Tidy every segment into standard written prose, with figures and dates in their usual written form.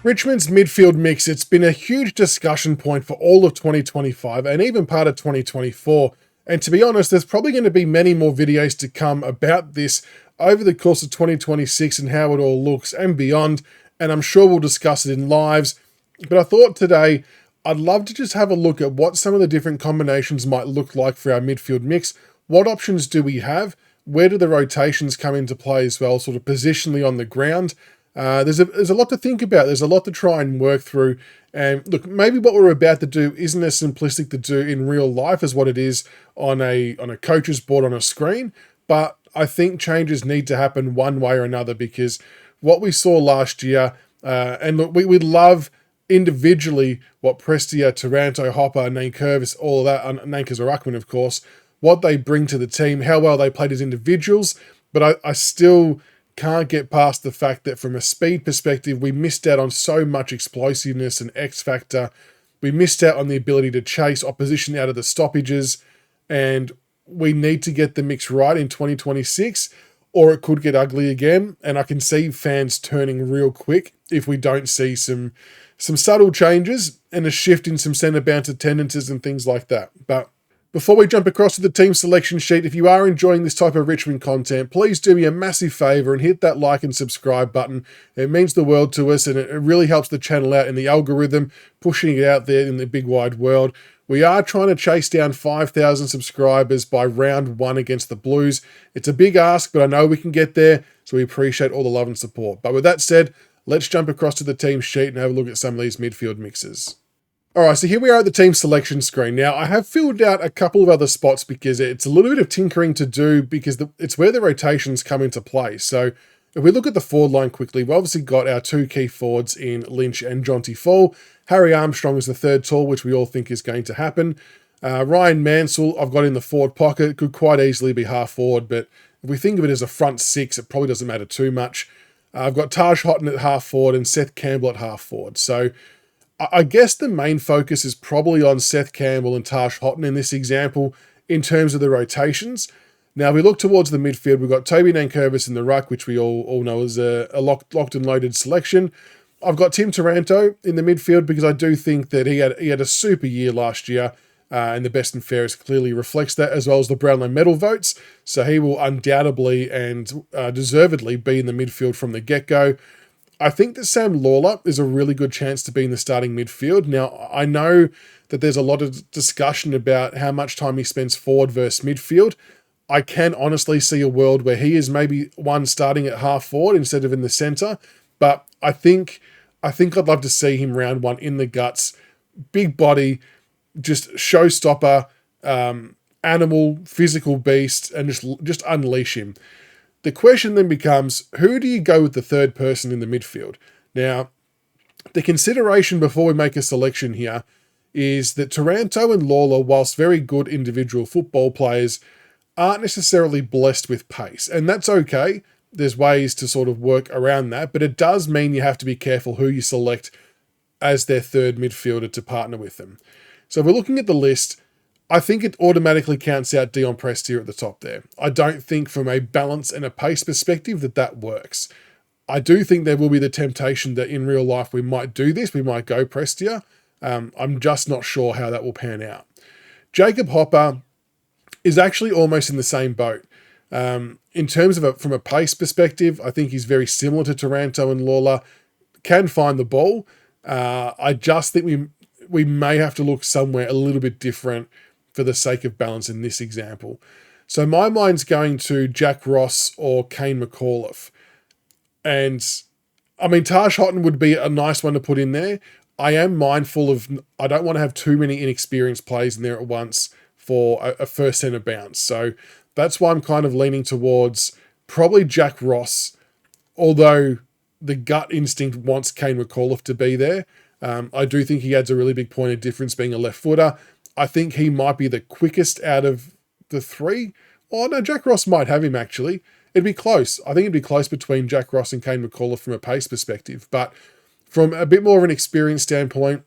Richmond's midfield mix, it's been a huge discussion point for all of 2025 and even part of 2024. And to be honest, there's probably going to be many more videos to come about this over the course of 2026 and how it all looks and beyond. And I'm sure we'll discuss it in lives. But I thought today I'd love to just have a look at what some of the different combinations might look like for our midfield mix. What options do we have? Where do the rotations come into play as well, sort of positionally on the ground? There's a lot to think about. There's a lot to try and work through. And look, maybe what we're about to do isn't as simplistic to do in real life as what it is on a coach's board on a screen. But I think changes need to happen one way or another, because what we saw last year, and look, we love individually what Prestia, Taranto, Hopper, Nankervis, all of that, and Nankers or Ruckman, of course, what they bring to the team, how well they played as individuals. But I still can't get past the fact that from a speed perspective, we missed out on so much explosiveness and X factor. We missed out on the ability to chase opposition out of the stoppages, and we need to get the mix right in 2026, or it could get ugly again. And I can see fans turning real quick if we don't see some subtle changes and a shift in some centre bounce attendances and things like that. But before we jump across to the team selection sheet, if you are enjoying this type of Richmond content, please do me a massive favour and hit that like and subscribe button. It means the world to us, and it really helps the channel out in the algorithm, pushing it out there in the big wide world. We are trying to chase down 5,000 subscribers by round 1 against the Blues. It's a big ask, but I know we can get there, so we appreciate all the love and support. But with that said, let's jump across to the team sheet and have a look at some of these midfield mixes. All right, so here we are at the team selection screen. Now, I have filled out a couple of other spots because it's a little bit of tinkering to do, because it's where the rotations come into play. So if we look at the forward line quickly, we've obviously got our two key forwards in Lynch and Jonty Fall. Harry Armstrong is the third tall, which we all think is going to happen. Ryan Mansell, I've got in the forward pocket, could quite easily be half forward, but if we think of it as a front six, it probably doesn't matter too much. I've got Taj Houghton at half forward and Seth Campbell at half forward. So I guess the main focus is probably on Seth Campbell and Taj Houghton in this example in terms of the rotations. Now, if we look towards the midfield, we've got Toby Nankervis in the ruck, which we all know is a locked and loaded selection. I've got Tim Taranto in the midfield because I do think that he had a super year last year, and the best and fairest clearly reflects that, as well as the Brownlow medal votes. So he will undoubtedly and deservedly be in the midfield from the get-go. I think that Sam Lawler is a really good chance to be in the starting midfield. Now, I know that there's a lot of discussion about how much time he spends forward versus midfield. I can honestly see a world where he is maybe one starting at half forward instead of in the centre. But I think I'd love to see him round 1 in the guts, big body, just showstopper, animal, physical beast, and just unleash him. The question then becomes, who do you go with the third person in the midfield? Now, the consideration before we make a selection here is that Taranto and Lawler, whilst very good individual football players, aren't necessarily blessed with pace. And that's okay. There's ways to sort of work around that, but it does mean you have to be careful who you select as their third midfielder to partner with them. So if we're looking at the list, I think it automatically counts out Dion Prestia at the top there. I don't think from a balance and a pace perspective that works. I do think there will be the temptation that in real life we might do this. We might go Prestia. I'm just not sure how that will pan out. Jacob Hopper is actually almost in the same boat. In terms of from a pace perspective, I think he's very similar to Taranto and Lawler. Can find the ball. I just think we may have to look somewhere a little bit different for the sake of balance in this example. So my mind's going to Jack Ross or Kane McAuliffe. And I mean, Taj Houghton would be a nice one to put in there. I am mindful of, I don't want to have too many inexperienced players in there at once for a first centre bounce. So that's why I'm kind of leaning towards probably Jack Ross, although the gut instinct wants Kane McAuliffe to be there. I do think he adds a really big point of difference being a left footer. I think he might be the quickest out of the three. Oh, no, Jack Ross might have him, actually. It'd be close. I think it'd be close between Jack Ross and Kane McAuliffe from a pace perspective. But from a bit more of an experience standpoint,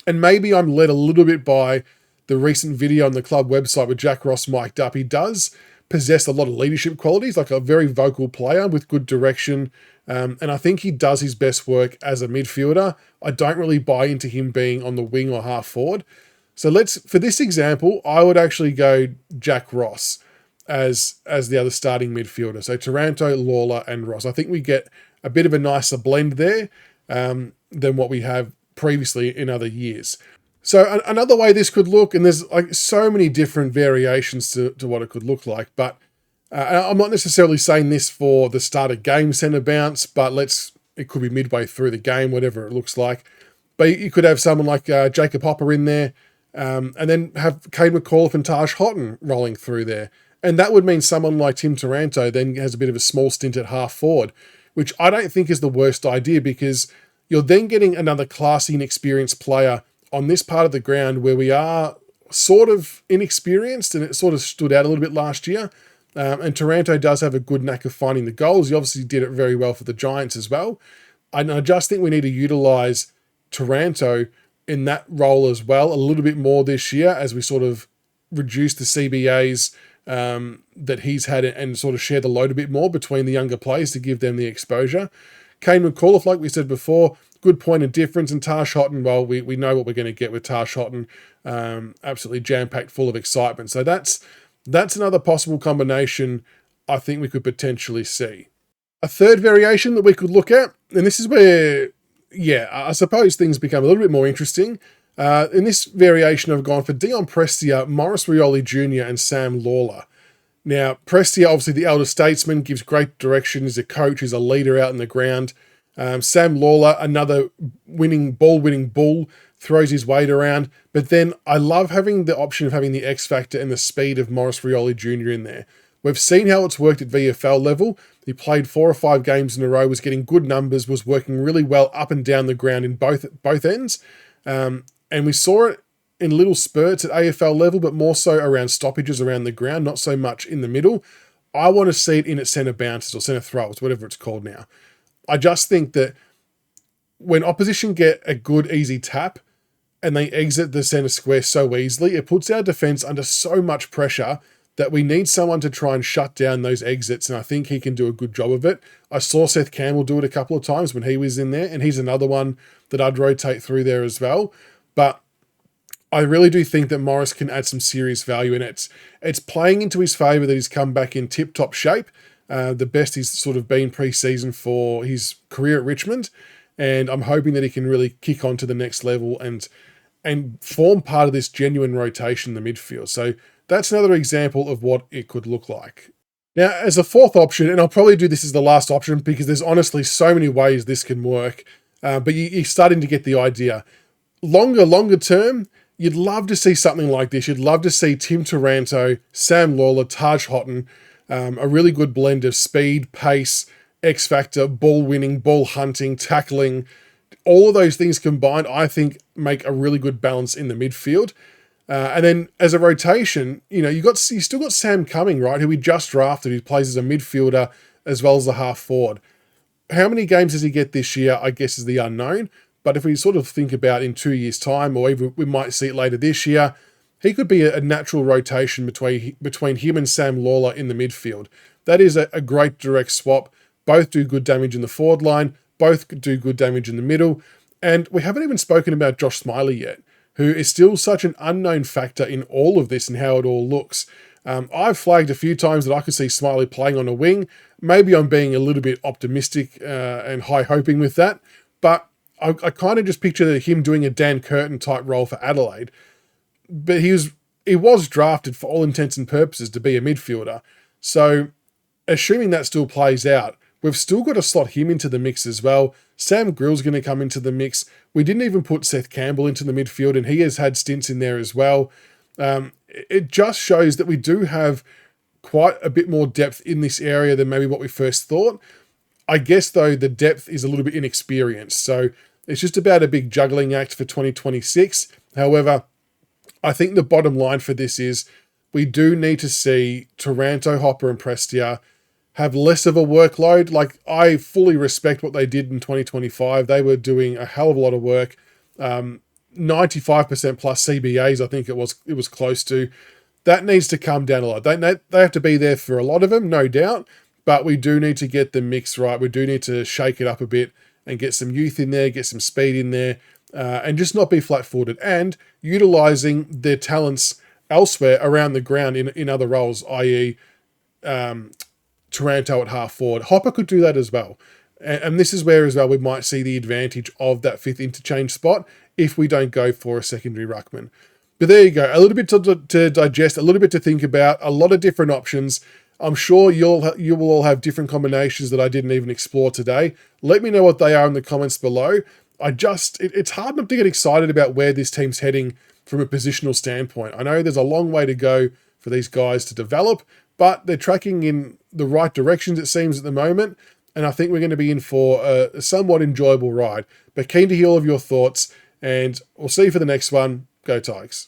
and maybe I'm led a little bit by the recent video on the club website with Jack Ross mic'd up. He does possessed a lot of leadership qualities, like a very vocal player with good direction. And I think he does his best work as a midfielder. I don't really buy into him being on the wing or half forward. So for this example, I would actually go Jack Ross as the other starting midfielder. So Taranto, Lawler, and Ross. I think we get a bit of a nicer blend there than what we have previously in other years. So another way this could look, and there's like so many different variations to what it could look like, but I'm not necessarily saying this for the start of game centre bounce, but it could be midway through the game, whatever it looks like. But you could have someone like Jacob Hopper in there, and then have Kade McAuliffe and Taj Houghton rolling through there. And that would mean someone like Tim Taranto then has a bit of a small stint at half forward, which I don't think is the worst idea, because you're then getting another classy and experienced player on this part of the ground where we are sort of inexperienced, and it sort of stood out a little bit last year. And Taranto does have a good knack of finding the goals. He obviously did it very well for the Giants as well. And I just think we need to utilise Taranto in that role as well a little bit more this year, as we sort of reduce the CBAs that he's had and sort of share the load a bit more between the younger players to give them the exposure. Kade McAuliffe, like we said before, good point of difference. And Taj Houghton, well, we know what we're going to get with Taj Houghton. Absolutely jam-packed, full of excitement. So that's another possible combination I think we could potentially see. A third variation that we could look at, and this is where, I suppose things become a little bit more interesting. In this variation, I've gone for Dion Prestia, Maurice Rioli Jr. and Sam Lawler. Now, Prestia, obviously the elder statesman, gives great direction, is a coach, is a leader out in the ground. Sam Lawler, another ball-winning bull, throws his weight around. But then I love having the option of having the X factor and the speed of Maurice Rioli Jr. in there. We've seen how it's worked at VFL level. He played 4 or 5 games in a row, was getting good numbers, was working really well up and down the ground in both ends. And we saw it in little spurts at AFL level, but more so around stoppages around the ground, not so much in the middle. I want to see it in at centre bounces or centre throws, whatever it's called now. I just think that when opposition get a good, easy tap and they exit the centre square so easily, it puts our defence under so much pressure that we need someone to try and shut down those exits, and I think he can do a good job of it. I saw Seth Campbell do it a couple of times when he was in there, and he's another one that I'd rotate through there as well. But I really do think that Morris can add some serious value, and it's playing into his favour that he's come back in tip-top shape, the best he's sort of been pre-season for his career at Richmond, and I'm hoping that he can really kick on to the next level and form part of this genuine rotation in the midfield. So that's another example of what it could look like. Now, as a fourth option, and I'll probably do this as the last option because there's honestly so many ways this can work, but you're starting to get the idea. Longer term, you'd love to see something like this. You'd love to see Tim Taranto, Sam Lawler, Taj Houghton, a really good blend of speed, pace, X factor, ball winning, ball hunting, tackling. All of those things combined, I think, make a really good balance in the midfield. And then as a rotation, you still got Sam Cumming, right, who we just drafted, who plays as a midfielder as well as a half forward. How many games does he get this year, I guess, is the unknown. But if we sort of think about in 2 years' time, or even we might see it later this year, he could be a natural rotation between him and Sam Lawler in the midfield. That is a great direct swap. Both do good damage in the forward line. Both do good damage in the middle. And we haven't even spoken about Josh Smiley yet, who is still such an unknown factor in all of this and how it all looks. I've flagged a few times that I could see Smiley playing on a wing. Maybe I'm being a little bit optimistic and high-hoping with that, but I kind of just picture him doing a Dan Curtin type role for Adelaide. But he was drafted for all intents and purposes to be a midfielder. So assuming that still plays out, we've still got to slot him into the mix as well. Sam Grill's going to come into the mix. We didn't even put Seth Campbell into the midfield, and he has had stints in there as well. It just shows that we do have quite a bit more depth in this area than maybe what we first thought. I guess, though, the depth is a little bit inexperienced. So it's just about a big juggling act for 2026. However, I think the bottom line for this is we do need to see Taranto, Hopper and Prestia have less of a workload. Like, I fully respect what they did in 2025. They were doing a hell of a lot of work. 95% plus CBAs, I think it was close to. that needs to come down a lot. They have to be there for a lot of them, no doubt, but we do need to get the mix right. We do need to shake it up a bit and get some youth in there, get some speed in there, and just not be flat-footed, and utilising their talents elsewhere around the ground in other roles, i.e. Taranto at half forward. Hopper could do that as well. And this is where as well we might see the advantage of that fifth interchange spot if we don't go for a secondary ruckman. But there you go, a little bit to digest, a little bit to think about, a lot of different options. I'm sure you will all have different combinations that I didn't even explore today. Let me know what they are in the comments below. It's hard not to get excited about where this team's heading from a positional standpoint. I know there's a long way to go for these guys to develop, but they're tracking in the right directions, it seems, at the moment. And I think we're going to be in for a somewhat enjoyable ride. But keen to hear all of your thoughts, and we'll see you for the next one. Go Tigers.